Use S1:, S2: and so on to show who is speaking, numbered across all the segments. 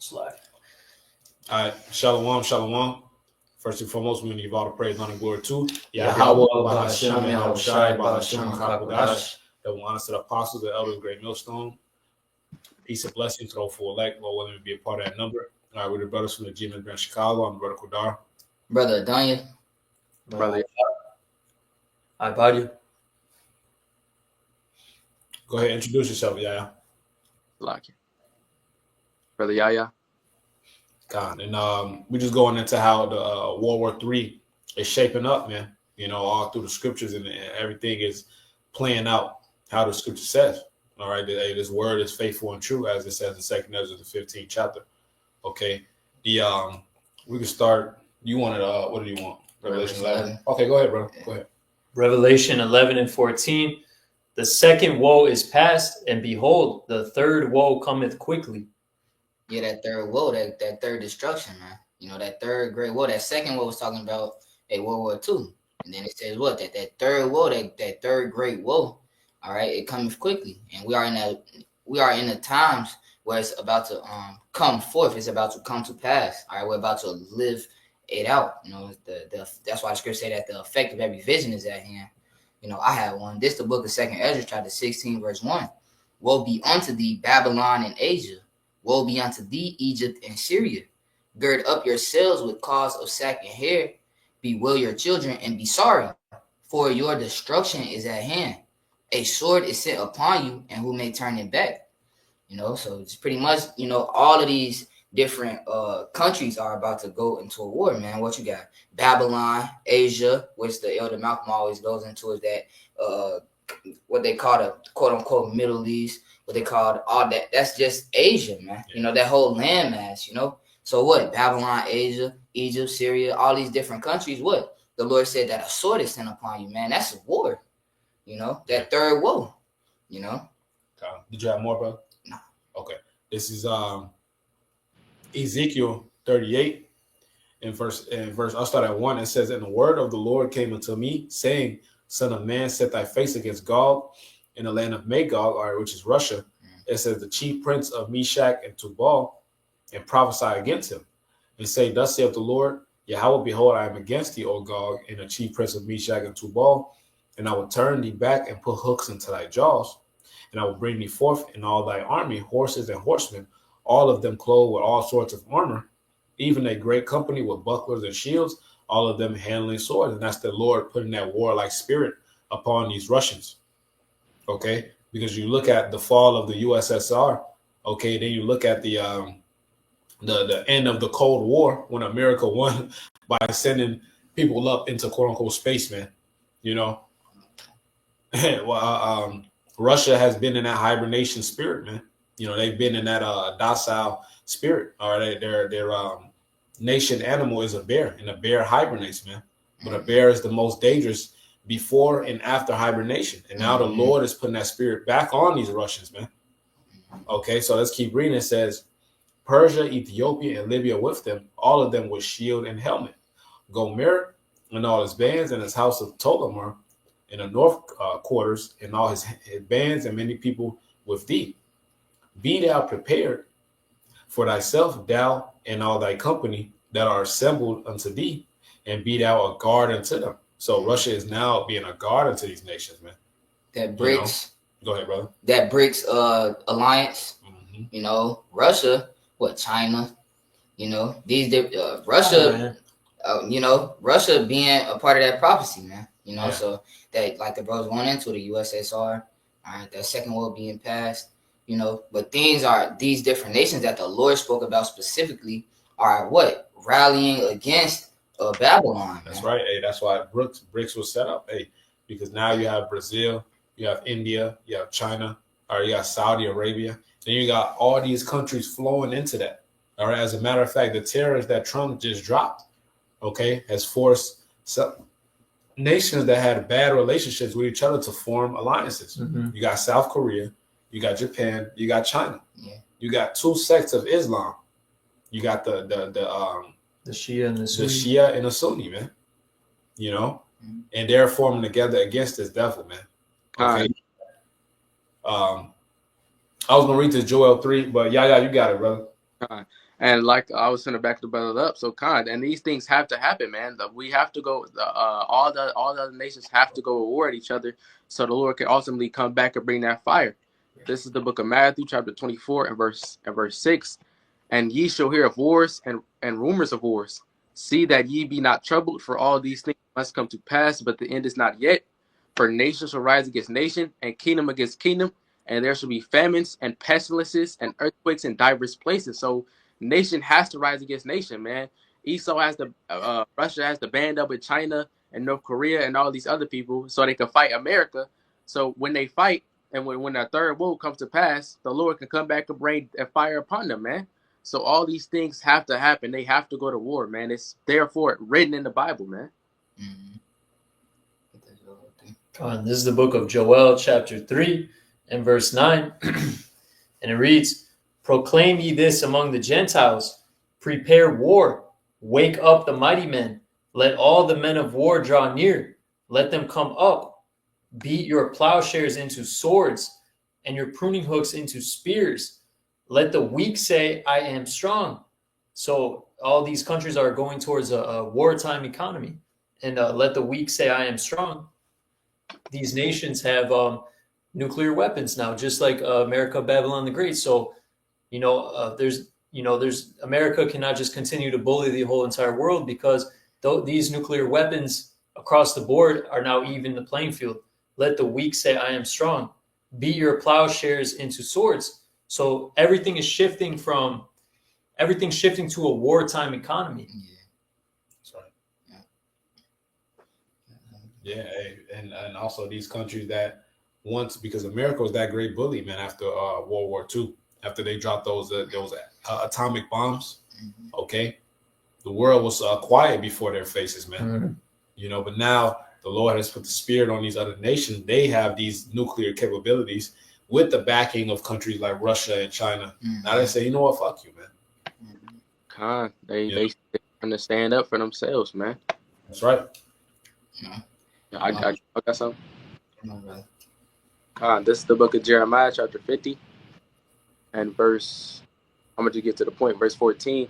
S1: Slack.
S2: All right, shalom, shalom. First and foremost, we give all the praise, honor, and glory to
S1: Yahweh, Bahashem, Yahushai, Bahashem, Chakadash.
S2: that will honor to the apostles, the elders, great millstone. Peace and blessings to all for elect. Lord, let me be a part of that number. All right, we're the brothers from the G-Man Brand Chicago. I'm Brother Kodar.
S3: Brother Danya.
S1: Brother I bought you.
S2: Go ahead, introduce yourself, Yaya.
S4: Like it. Brother Yaya.
S2: God, and we just going into how the World War III is shaping up, man. You know, all through the scriptures and everything is playing out how the scripture says. All right, this word is faithful and true, as it says in Second Ezra, the 15th chapter. Okay, we can start. You wanted what do you want? Revelation 11. Okay, go ahead, bro. Go ahead.
S1: Revelation 11 and 14. The second woe is past, and behold, the third woe cometh quickly.
S3: Yeah, that third woe, that third destruction, man. You know, that third great woe. That second woe was talking about World War II. And then it says what? That third woe, that third great woe, all right, it cometh quickly. And we are in the times where it's about to come forth, it's about to come to pass. All right, we're about to live it out. You know, that's why the scripture say that the effect of every vision is at hand. You know, I have one. This the book of Second Ezra, chapter 16, verse 1. Woe be unto thee, Babylon and Asia. Woe be unto thee, Egypt and Syria. Gird up yourselves with cause of sack and hair. Bewail your children and be sorry, for your destruction is at hand. A sword is sent upon you, and who may turn it back? You know, so it's pretty much, you know, all of these different countries are about to go into a war, man. What you got? Babylon, Asia, which the Elder Malcolm always goes into, is that what they call the quote-unquote Middle East, what they called all that. That's just Asia, man. You know, that whole landmass, you know. So what? Babylon, Asia, Egypt, Syria, all these different countries, what? The Lord said that a sword is sent upon you, man. That's a war. You know, that third woe, you know.
S2: Did you have more, bro?
S3: No.
S2: Okay. This is Ezekiel 38 in verse I'll start at 1. It says, and the word of the Lord came unto me, saying, Son of man, set thy face against Gog in the land of Magog, which is Russia. It says, the chief prince of Meshach and Tubal, and prophesy against him, and say, thus saith the Lord, Yahweh, behold, I am against thee, O Gog, and the chief prince of Meshach and Tubal, and I will turn thee back and put hooks into thy jaws, and I will bring thee forth in all thy army, horses and horsemen, all of them clothed with all sorts of armor, even a great company with bucklers and shields, all of them handling swords. And that's the Lord putting that warlike spirit upon these Russians. Okay, because you look at the fall of the USSR. Okay, then you look at the end of the Cold War, when America won by sending people up into quote unquote space, man. You know, well, Russia has been in that hibernation spirit, man. You know, they've been in that docile spirit. All right, their nation animal is a bear, and a bear hibernates, man. But a bear is the most dangerous before and after hibernation. And now the Lord is putting that spirit back on these Russians, man. Okay, so let's keep reading. It says, Persia, Ethiopia, and Libya with them, all of them with shield and helmet. Gomer and all his bands, and his house of Ptolemy in the north quarters, and all his bands, and many people with thee. Be thou prepared for thyself, thou and all thy company that are assembled unto thee, and be thou a guard unto them. So Russia is now being a guard unto these nations, man.
S3: That BRICS.
S2: Go ahead, brother.
S3: That BRICS alliance. You know, Russia, China. You know, these Russia. You know, Russia being a part of that prophecy, man. You know, so that like the brothers went into the USSR. All right, that second war being passed. You know, but these different nations that the Lord spoke about specifically are what? Rallying against Babylon.
S2: That's right. Hey, that's why BRICS was set up. Hey, because now you have Brazil, you have India, you have China, or you got Saudi Arabia. Then you got all these countries flowing into that. All right. As a matter of fact, the tariffs that Trump just dropped, okay, has forced some nations that had bad relationships with each other to form alliances. You got South Korea. You got Japan, you got China. You got two sects of Islam. You got the
S1: Shia and the Sunni.
S2: The Shia and the Sunni, man. You know, and they're forming together against this devil, man. Okay. I was gonna read this Joel 3, but yeah, you got it, brother.
S4: Con. And like I was gonna back the brother up, so Con, and these things have to happen, man. We have to go. All the other nations have to go war at each other, so the Lord can ultimately come back and bring that fire. This is the book of Matthew, chapter 24, and verse 6. And ye shall hear of wars and rumors of wars. See that ye be not troubled, for all these things must come to pass, but the end is not yet. For nation shall rise against nation, and kingdom against kingdom, and there shall be famines and pestilences and earthquakes in diverse places. So nation has to rise against nation, man. Esau has the Russia has to band up with China and North Korea and all these other people so they can fight America. So when they fight and when that third woe comes to pass, the Lord can come back and bring a fire upon them, man. So all these things have to happen. They have to go to war, man. It's therefore written in the Bible, man.
S3: Mm-hmm.
S1: This is the book of Joel, chapter 3, and verse 9. And it reads, proclaim ye this among the Gentiles, prepare war, wake up the mighty men, let all the men of war draw near, let them come up, beat your plowshares into swords, and your pruning hooks into spears. Let the weak say, I am strong. So all these countries are going towards a wartime economy. And let the weak say, I am strong. These nations have nuclear weapons now, just like America, Babylon the Great. So, there's America cannot just continue to bully the whole entire world, because these nuclear weapons across the board are now even the playing field. Let the weak say, I am strong. Beat your plowshares into swords. So everything's shifting to a wartime economy.
S3: Yeah.
S2: That's right. Yeah, and also these countries that once, because America was that great bully, man, after World War II, after they dropped those atomic bombs.
S3: Mm-hmm.
S2: Okay, the world was quiet before their faces, man.
S1: Mm-hmm.
S2: But now the Lord has put the spirit on these other nations. They have these nuclear capabilities with the backing of countries like Russia and China.
S3: Mm-hmm.
S2: Now they say, you know what, fuck you, man.
S3: Mm-hmm.
S4: Con, they trying to stand up for themselves, man.
S2: That's right.
S3: Yeah.
S4: I got something.
S3: No, brother.
S4: Con, this is the book of Jeremiah, chapter 50, and verse. I'm gonna just get to the point. Verse 14.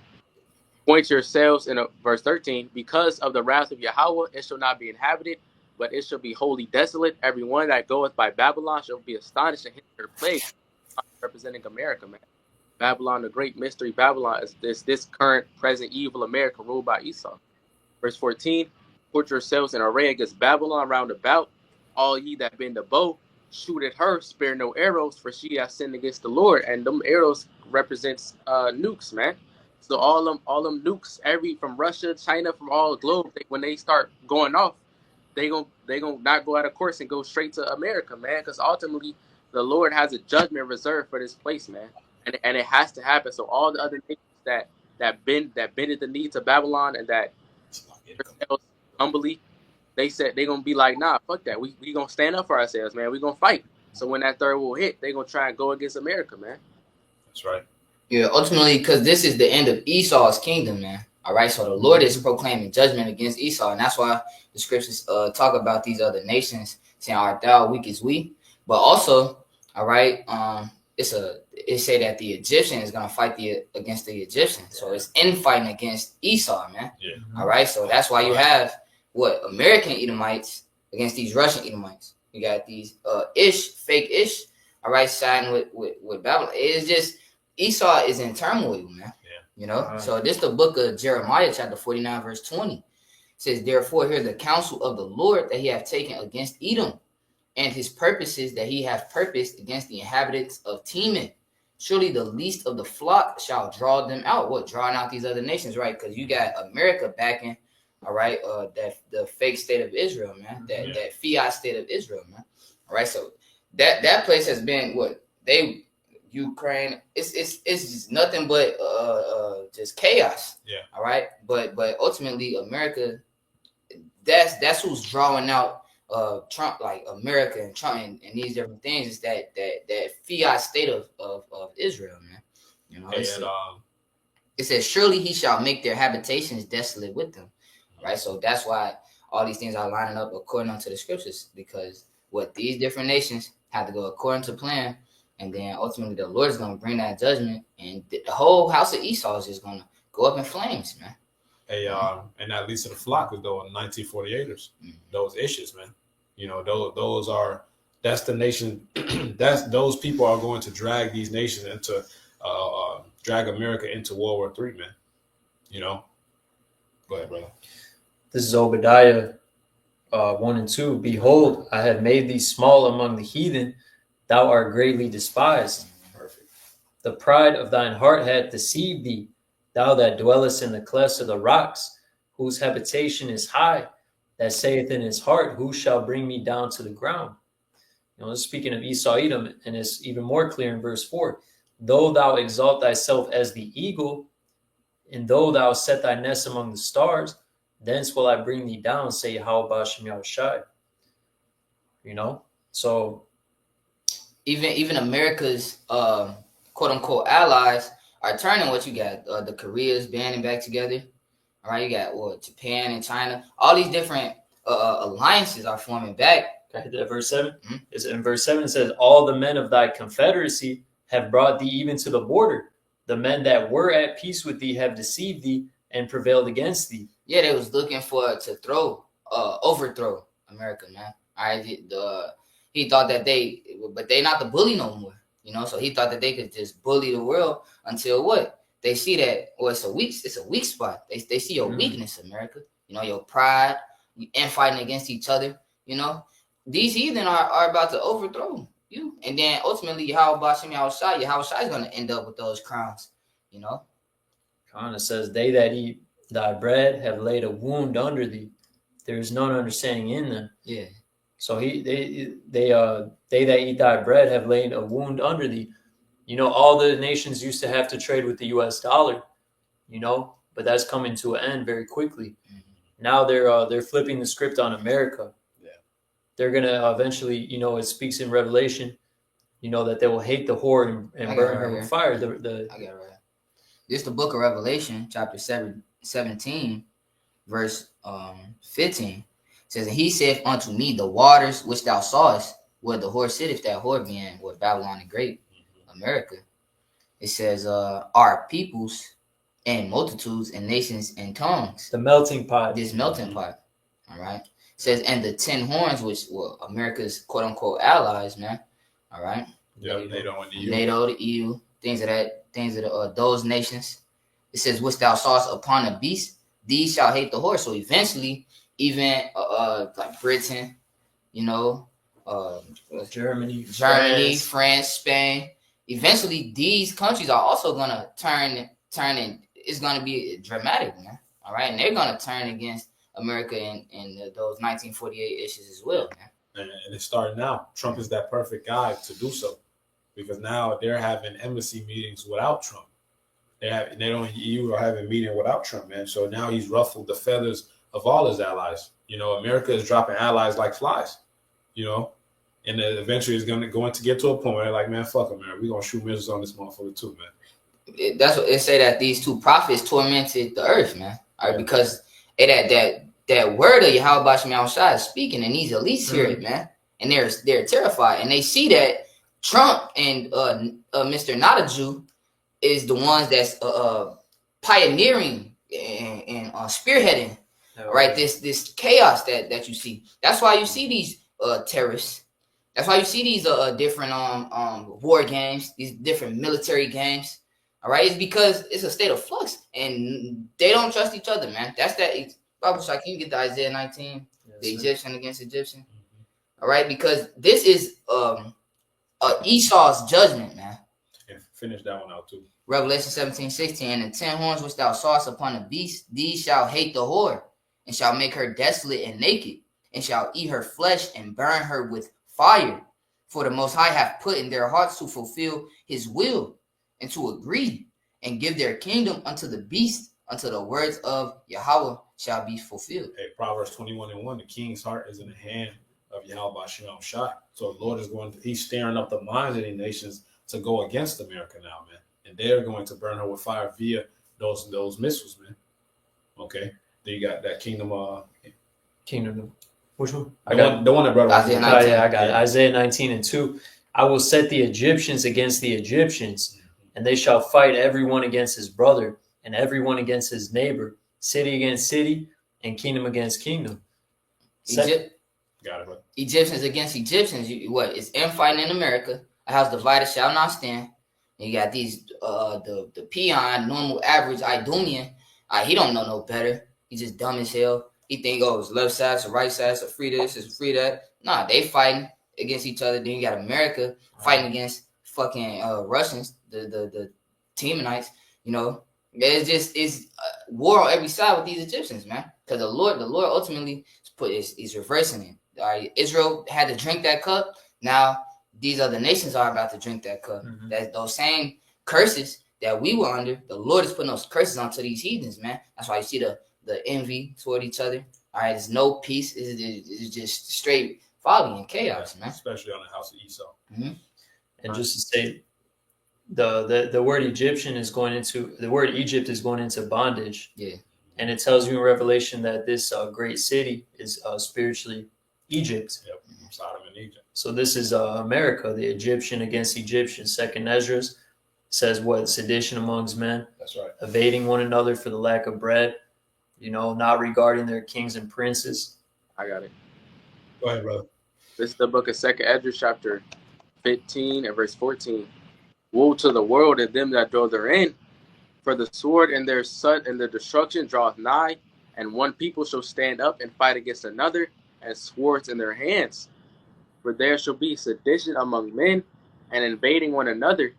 S4: Point yourselves in verse 13. Because of the wrath of Yahweh, it shall not be inhabited, but it shall be wholly desolate. Every one that goeth by Babylon shall be astonished and hit their plague. Representing America, man. Babylon, the great mystery Babylon, is this current, present evil America ruled by Esau. Verse 14. Put yourselves in array against Babylon round about. All ye that bend the bow, shoot at her, spare no arrows, for she hath sinned against the Lord. And them arrows represents nukes, man. So all them nukes, from Russia, China, from all the globe, when they start going off, they gonna not go out of course and go straight to America, man. Because ultimately, the Lord has a judgment reserved for this place, man, and it has to happen. So all the other nations that bended the knee to Babylon and that themselves humbly, they said they gonna be like, nah, fuck that. We gonna stand up for ourselves, man. We gonna fight. So when that third will hit, they gonna try and go against America, man.
S2: That's right.
S3: Yeah, ultimately, because this is the end of Esau's kingdom, man. All right, so the Lord is proclaiming judgment against Esau, and that's why the scriptures talk about these other nations, saying, "Art thou weak as we?" But also, all right, it say that the Egyptian is gonna fight against the Egyptian, so it's infighting against Esau, man.
S2: Yeah.
S3: All right, so that's why you have American Edomites against these Russian Edomites. You got these fake ish, all right, siding with Babylon. It's just Esau is in turmoil, man.
S2: Yeah.
S3: So this the book of Jeremiah, chapter 49, verse 20. It says, therefore, hear the counsel of the Lord that he hath taken against Edom, and his purposes that he hath purposed against the inhabitants of Teman. Surely the least of the flock shall draw them out. What? Drawing out these other nations, right? Because you got America backing, all right, that the fake state of Israel, man. That fiat state of Israel, man. All right, so that place has been Ukraine, it's just nothing but just chaos.
S2: Yeah.
S3: All right. But ultimately America, that's who's drawing out Trump, like America and Trump and these different things, is that fiat state of Israel, man. It says, surely he shall make their habitations desolate with them. Right. So that's why all these things are lining up according to the scriptures, because these different nations have to go according to plan. And then ultimately the Lord is going to bring that judgment, and the whole house of Esau is just going to go up in flames, man.
S2: And that leads to the flock is those 1948ers, those issues, man. You know, that's the nation. Those people are going to drag these nations into drag America into World War III, man. You know, go ahead, brother.
S1: This is Obadiah 1 and 2. Behold, I have made thee small among the heathen; thou art greatly despised.
S2: Perfect.
S1: The pride of thine heart hath deceived thee, thou that dwellest in the clefts of the rocks, whose habitation is high, that saith in his heart, who shall bring me down to the ground? You know, speaking of Esau Edom, and it's even more clear in verse 4. Though thou exalt thyself as the eagle, and though thou set thy nest among the stars, thence will I bring thee down, say Yahweh Shem Yahushai. You know, so
S3: even America's quote unquote allies are turning. What you got? The Koreas banding back together. All right, you got Japan and China. All these different alliances are forming back.
S1: Can I hit that verse 7?
S3: Mm-hmm.
S1: Is in verse 7 it says, all the men of thy confederacy have brought thee even to the border. The men that were at peace with thee have deceived thee and prevailed against thee.
S3: Yeah, they was looking to overthrow America, man. All right, he thought that but they not the bully no more, you know. So he thought that they could just bully the world until what? They see that, it's a weak spot. They see your weakness, America. You know, your pride, and fighting against each other. You know, these heathen are about to overthrow you, and then ultimately Yahweh Shem Yahushai is going to end up with those crowns. You know,
S1: It says, they that eat thy bread have laid a wound under thee. There is none understanding in them.
S3: Yeah.
S1: So they that eat thy bread have laid a wound under thee. You know, all the nations used to have to trade with the U.S. dollar. You know, but that's coming to an end very quickly. Mm-hmm. Now they're flipping the script on America.
S2: Yeah.
S1: They're gonna eventually, you know, it speaks in Revelation, you know, that they will hate the whore and burn her with fire.
S3: I got it right. This is the book of Revelation, chapter 17, verse 15. It says, and he said unto me, the waters which thou sawest, where the whore sitteth, that whore being with Babylon the Great, America. It says, our peoples and multitudes and nations and tongues.
S1: The melting pot.
S3: This melting pot. All right. It says, and the 10 horns, which were America's quote unquote allies, man. All right.
S2: Yeah, NATO and the EU.
S3: NATO, the EU, things of those nations. It says, which thou sawest upon a beast, these shall hate the horse. So eventually, even like Britain, you know,
S1: Germany,
S3: France, Spain. Eventually, these countries are also gonna turn, and it's gonna be dramatic, man. All right, and they're gonna turn against America and those 1948 issues as well, man.
S2: And it's starting now. Trump is that perfect guy to do so, because now they're having embassy meetings without Trump. EU are having a meeting without Trump, man. So now he's ruffled the feathers of all his allies. You know, America is dropping allies like flies. You know. And then eventually it's going to get to a point where they're like, man, fuck it, man. We're going to shoot missiles on this motherfucker too, man.
S3: That's what they say, that these two prophets tormented the earth, man. All right, because that word of Yahweh Shem Yahushai is speaking, and these elites hear it, man. And they're terrified. And they see that Trump and Mr. Not a Jew is the ones that's pioneering and spearheading, right? This chaos that you see. That's why you see these terrorists. That's why you see these different war games, these different military games. All right, it's because it's a state of flux, and they don't trust each other, man. That's that. Bible Shai, can you get the Isaiah 19, the Egyptian against Egyptian? Mm-hmm. All right, because this is Esau's judgment, man.
S2: And finish that one out too.
S3: Revelation 17:16, and the 10 horns which thou sawest upon the beast, these shall hate the whore, and shall make her desolate and naked, and shall eat her flesh and burn her with fire. For the Most High hath put in their hearts to fulfill his will, and to agree, and give their kingdom unto the beast, until the words of Yahweh shall be fulfilled.
S2: Hey, Proverbs 21:1, the king's heart is in the hand of Yahweh Shem Yahushai. So the Lord is he's stirring up the minds of the nations to go against America now, man. And they're going to burn her with fire via those missiles, man. Okay. Then you got that kingdom.
S1: Which one?
S2: The one that brought
S3: Isaiah 19.
S1: I got it. Isaiah 19 and 2. I will set the Egyptians against the Egyptians, and they shall fight everyone against his brother, and everyone against his neighbor, city against city, and kingdom against kingdom.
S2: Got it, bro.
S3: Egyptians against Egyptians. What is infighting in America? A house divided shall not stand. And you got these the peon, normal average Idumean. He don't know no better. He just dumb as hell. He think, oh, it's left side, it's right side, it's free this, it's free that. Nah, they fighting against each other. Then you got America fighting against fucking Russians, the Temanites. You know, it's war on every side with these Egyptians, man. Because the Lord ultimately is reversing it. All right, Israel had to drink that cup. Now these other nations are about to drink that cup.
S1: Mhm.
S3: That those same curses that we were under, the Lord is putting those curses onto these heathens, man. That's why you see the envy toward each other. All right, there's no peace. It's just straight folly and chaos, man.
S2: Especially on the house of Esau.
S3: Mm-hmm.
S1: And just to say, the word Egyptian is going into the word Egypt is going into bondage.
S3: Yeah.
S1: And it tells you in Revelation that this great city is spiritually Egypt.
S2: Yep. Sodom and Egypt.
S1: So this is America, the Egyptian against Egyptian. Second Esdras says what? Sedition amongst men.
S2: That's right.
S1: Evading one another for the lack of bread. You know, not regarding their kings and princes.
S4: I got it.
S2: Go ahead, brother.
S4: This is the book of 2 Esdras, chapter 15 and verse 14. Woe to the world and them that dwell therein, for the sword and their destruction draweth nigh, and one people shall stand up and fight against another, and swords in their hands. For there shall be sedition among men, and invading one another.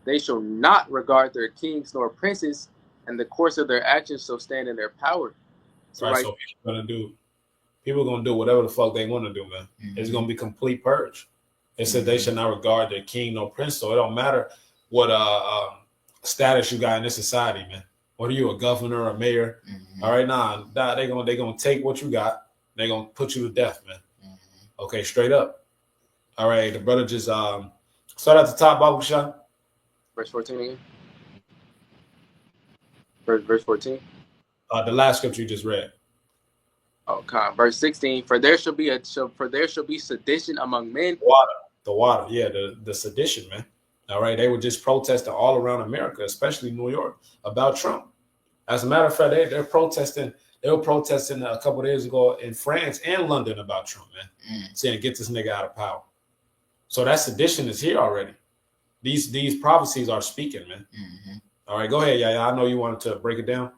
S4: They shall not regard their kings nor princes, and the course of their actions shall stand in their power.
S2: So people are gonna do whatever the fuck they want to do, man.
S3: Mm-hmm.
S2: It's gonna be complete purge. It said they shall not regard their king nor prince. So it don't matter what status you got in this society, man. What are you, a governor or a mayor?
S3: Mm-hmm.
S2: All right, nah, they gonna take what you got. They're gonna put you to death, man.
S3: Mm-hmm.
S2: Okay, straight up. All right, the brother just start at the top, Bible shot.
S4: Verse 14 again. Verse 14.
S2: The last scripture you just read.
S4: Okay, verse 16. For there shall be sedition among men.
S2: The water, yeah, the sedition, man. All right, they were just protesting all around America, especially New York, about Trump. As a matter of fact, they're protesting. They were protesting a couple of days ago in France and London about Trump, man, saying get this nigga out of power. So that sedition is here already. These prophecies are speaking, man.
S3: Mm-hmm.
S2: All right, go ahead, Yaya. I know you wanted to break it down.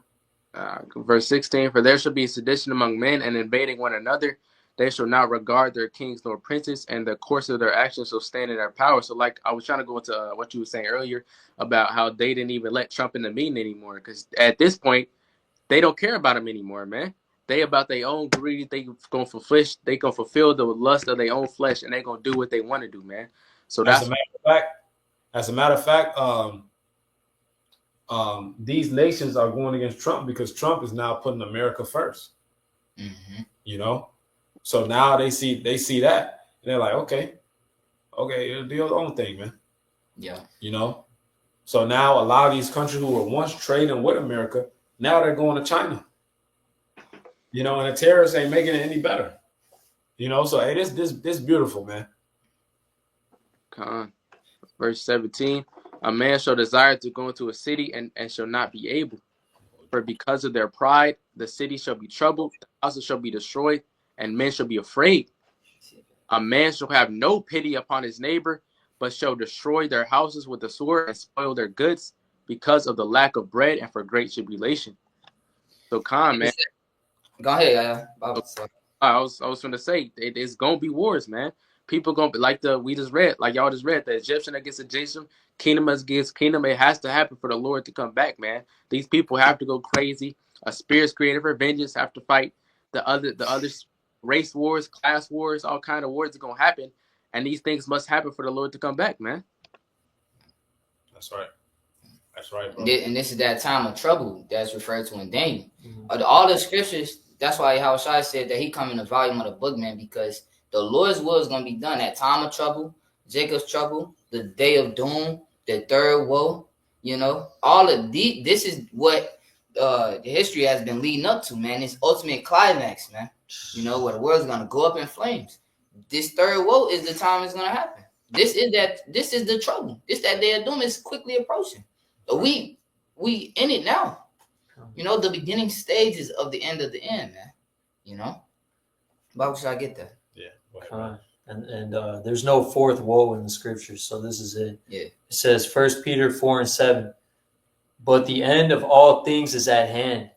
S4: Verse 16. For there shall be sedition among men, and invading one another. They shall not regard their kings nor princes, and the course of their actions shall stand in their power. So, like, I was trying to go into what you were saying earlier about how they didn't even let Trump in the meeting anymore. Because at this point, they don't care about him anymore, man. They about their own greed. They gonna fulfill the lust of their own flesh, and they gonna do what they want to do, man. So
S2: as a matter of fact, these nations are going against Trump because Trump is now putting America first.
S3: Mm-hmm.
S2: You know, so now they see that and they're like, okay, do your own thing, man.
S3: Yeah.
S2: You know, so now a lot of these countries who were once trading with America, now they're going to China. You know, and the terrorists ain't making it any better. You know, so hey, this beautiful, man.
S4: Verse 17. A man shall desire to go into a city and shall not be able. For because of their pride, the city shall be troubled, the houses shall be destroyed, and men shall be afraid. A man shall have no pity upon his neighbor, but shall destroy their houses with the sword and spoil their goods because of the lack of bread and for great tribulation. So, man.
S3: Go ahead,
S4: I was going to say, it's going to be wars, man. People going to be like y'all just read, the Egyptian against Egyptian, kingdom against kingdom. It has to happen for the Lord to come back, man. These people have to go crazy. A spirit's created for vengeance, have to fight the other race wars, class wars, all kind of wars are going to happen. And these things must happen for the Lord to come back, man.
S2: That's right. That's right, bro.
S3: And this is that time of trouble that's referred to in Daniel.
S1: Mm-hmm.
S3: All the scriptures, that's why Yahushua said that he come in the volume of the book, man, because the Lord's will is going to be done at time of trouble, Jacob's trouble, the day of doom, the third woe. You know, all of this is what the history has been leading up to, man. This ultimate climax, man. You know, where the world's going to go up in flames. This third woe is the time it's going to happen. This is the trouble. This that day of doom is quickly approaching. But we in it now. You know, the beginning stages of the end of the end, man. You know? Why should I get that?
S2: Yeah. Go ahead,
S1: and there's no fourth woe in the scriptures, so this is it.
S3: Yeah.
S1: It says 1 Peter 4:7, but the end of all things is at hand.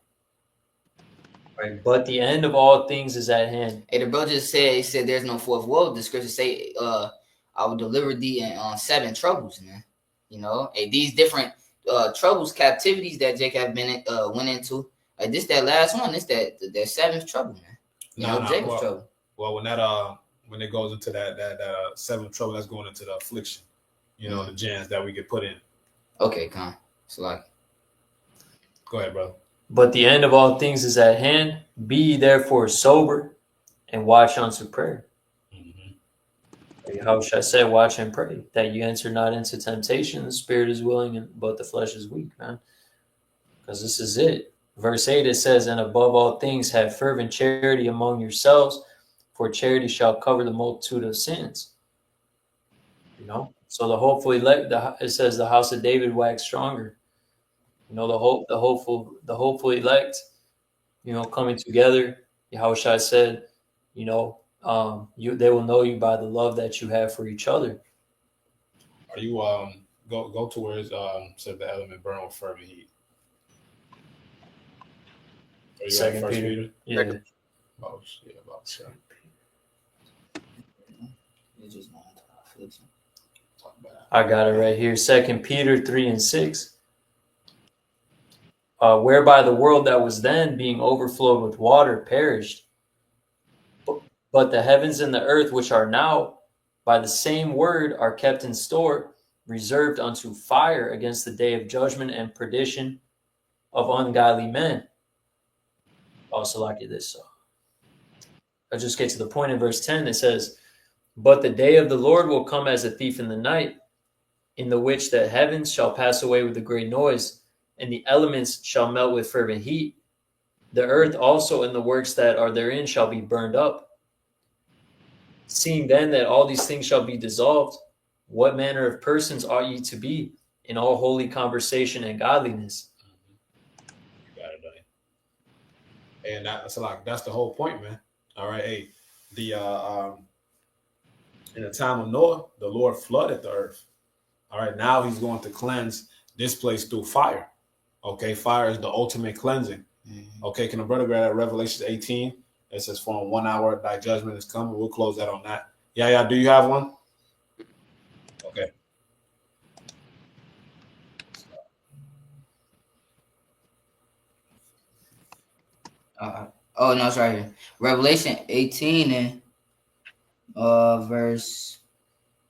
S1: Right, but the end of all things is at hand.
S3: Hey, the bro just said, he said there's no fourth woe. The scriptures say, I will deliver thee in 7 troubles, man. You know, hey, these different troubles, captivities that Jacob went into. This that last one, this that 7th trouble, man. You know, Jacob's trouble.
S2: Well, when it goes into that 7th trouble, that's going into the affliction. You know, the gens that we get put in.
S3: Okay, Con. It's like.
S2: Go ahead, brother.
S1: But the end of all things is at hand. Be ye therefore sober and watch unto prayer. How should I say, watch and pray, that you enter not into temptation. The spirit is willing, but the flesh is weak, man. Because this is it. Verse 8, it says, and above all things have fervent charity among yourselves, for charity shall cover the multitude of sins. You know, so the hopeful elect, it says the house of David waxed stronger. You know, the hopeful elect, you know, coming together. Yahushua said, you know, they will know you by the love that you have for each other.
S2: Are you go to where it said the element burn with fervent heat? Are you
S1: 2 Peter? Yeah.
S2: About 2
S1: I got it right here. 2 Peter 3:6. Whereby the world that was then being overflowed with water perished. But the heavens and the earth, which are now by the same word, are kept in store, reserved unto fire against the day of judgment and perdition of ungodly men. Also like this. I'll just get to the point in verse 10. It says, but the day of the Lord will come as a thief in the night, in the which the heavens shall pass away with a great noise, and the elements shall melt with fervent heat. The earth also and the works that are therein shall be burned up. Seeing then that all these things shall be dissolved, what manner of persons ought ye to be in all holy conversation and godliness?
S2: You got it, buddy. And that's the whole point, man. All right, hey, in the time of Noah, the Lord flooded the earth. All right, now he's going to cleanse this place through fire. Okay, fire is the ultimate cleansing. Okay, can a brother grab that Revelation 18? It says, for in 1 hour thy judgment is coming. We'll close that on that. Yeah, do you have one? Okay.
S3: Oh, no, it's right here. Revelation 18 and verse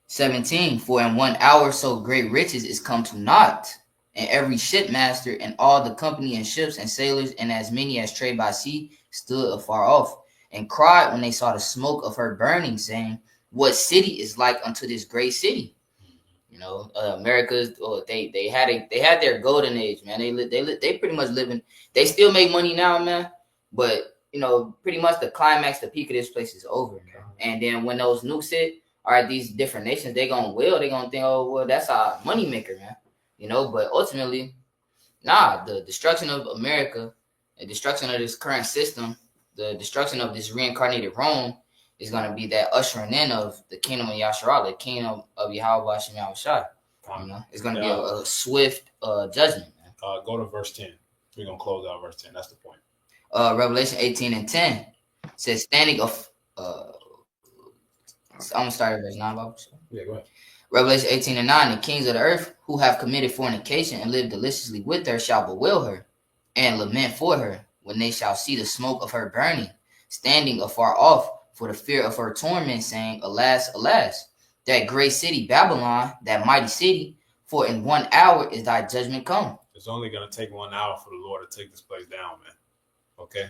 S3: 17. For in 1 hour so great riches is come to naught, and every shipmaster and all the company and ships and sailors and as many as trade by sea stood afar off and cried when they saw the smoke of her burning, saying, what city is like unto this great city? You know, America's. They had their golden age, man. They pretty much living. They still make money now, man. But you know, pretty much the climax, the peak of this place is over, man. And then when those nukes hit, all right, these different nations, they're gonna think, oh well, that's our money maker, man. You know, but ultimately, the destruction of America, the destruction of this current system, the destruction of this reincarnated Rome is going to be that ushering in of the kingdom of Yahshua, the kingdom of Yahweh Hashem Yahushua. You know, it's going to be a swift judgment, man.
S2: Go to verse 10. We're going to close out verse 10. That's the point.
S3: Revelation 18 and 10 says, standing of, I'm going to start at verse 9, Bible.
S2: Yeah, go ahead.
S3: Revelation 18 and 9, the kings of the earth who have committed fornication and lived deliciously with her shall bewail her and lament for her when they shall see the smoke of her burning, standing afar off for the fear of her torment, saying, alas, alas, that great city Babylon, that mighty city, for in 1 hour is thy judgment come.
S2: It's only going to take 1 hour for the Lord to take this place down, man. Okay?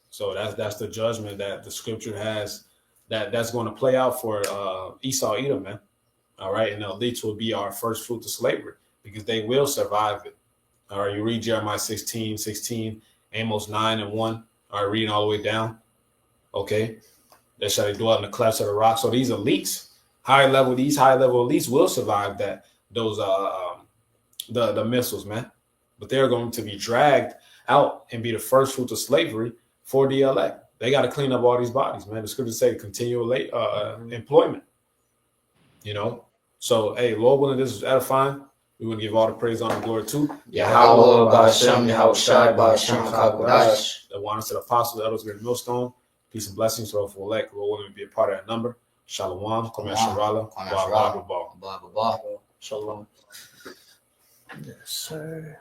S2: So that's the judgment that the scripture has, that's going to play out for Esau, Edom, man. All right, and the elites will be our first fruit of slavery because they will survive it. All right, you read Jeremiah 16, Amos 9 and 1. All right, reading all the way down. Okay, that shall they dwell in the clefts of the rock. So these elites, these high level elites will survive those the missiles, man. But they're going to be dragged out and be the first fruits of slavery for the elect. They got to clean up all these bodies, man. The scriptures say continual employment. You know, so hey, Lord willing, this is edifying. We want to give all the praise, honor, and glory to
S3: Yahweh, Ba'ashem, Yahweh Shai, Ba'ashem, Kakodash.
S2: the one to the apostles, the elders, great millstone. Peace and blessings to all for elect. Lord willing, to be a part of that number. Shalom, Kwame Sharala,
S3: Kwame Sharala.
S2: Blah, blah, blah.
S3: Blah, blah, blah.
S1: Shalom. Yes, sir.